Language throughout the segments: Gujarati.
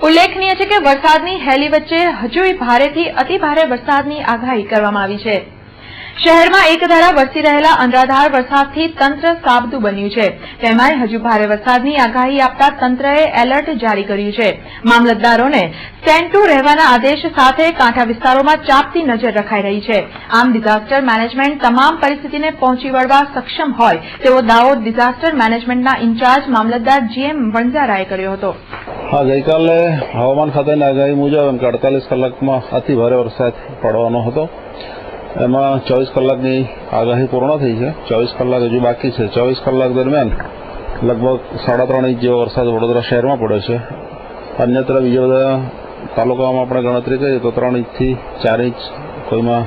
ઉલ્લેખનીય છે કે વરસાદની હેલી વચ્ચે હજુય ભારેથી અતિભારે વરસાદની આગાહી કરવામાં આવી છે। શહેરમાં એકધારા વરસી રહેલા અનરાધાર વરસાદથી તંત્ર સાબદું બન્યું છે। તેમાંય હજુ ભારે વરસાદની આગાહી આપતા તંત્રએ એલર્ટ જારી કર્યું છે। મામલતદારોને સ્ટેન્ડ ટુ રહેવાના આદેશ સાથે કાંઠા વિસ્તારોમાં ચાંપતી નજર રખાઈ રહી છે। આમ ડિઝાસ્ટર મેનેજમેન્ટ તમામ પરિસ્થિતિને પહોંચી વળવા સક્ષમ હોય તેવો દાવો ડિઝાસ્ટર મેનેજમેન્ટના ઇન્ચાર્જ મામલતદાર જીએમ વણઝારાએ કર્યો હતો। हाँ, गईकाले हवामान खातानी आगाही मुजब 48 कलाकमां अति भारे वरसाद पड़वानो हतो। एमां 24 कलाकनी आगाही पूर्ण थई छे। 24 कलाक हजू बाकी छे। 24 कलाक दरमियान लगभग 3.5 इंच जेवो वरसाद वडोदरा शहेरमां पड्यो छे। अन्यत्र बीजा बधा तालुकामां आपणे गणतरी करीए तो 3 इंचथी 4 इंच, कोईमां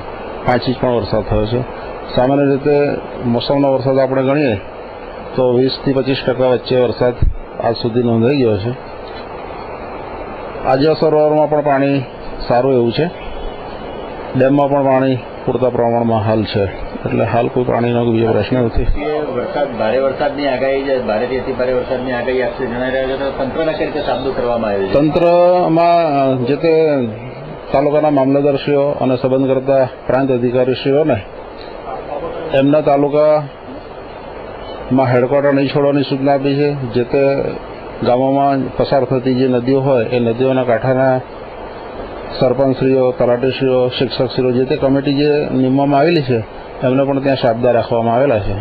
5 इंच पण वरसाद थयो छे। सामान्य रीते मोसमनो वरसाद आपणे गणीए तो 20 થી 25% वच्चे वरसाद आज सुधी नोंधाई गयो छे। આજે સરોવરમાં પણ પાણી સારું એવું છે। ડેમમાં પણ પાણી પૂરતા પ્રમાણમાં હાલ છે, એટલે હાલ કોઈ પાણીનો બીજો પ્રશ્ન નથી। ભારે વરસાદની આગાહી છે, ભારેથી અતિ ભારે વરસાદની આગાહી આપશે જણાઈ રહ્યા છે, તો તંત્રને કઈ રીતે સાબદું કરવામાં આવ્યું છે? તંત્રમાં જે તે તાલુકાના મામલતદારશ્રીઓ અને સંબંધ કરતા પ્રાંત અધિકારીશ્રીઓને એમના તાલુકામાં હેડક્વાર્ટર નહીં છોડવાની સૂચના આપી છે। જે તે ગામોમાં પસાર થતી જે નદીઓ હોય એ નદીઓના કાંઠાના સરપંચશ્રીઓ, તલાટીશ્રીઓ, શિક્ષકશ્રીઓ જે તે કમિટી જે નિમવામાં આવેલી છે એમને પણ ત્યાં સાબદા રાખવામાં આવેલા છે।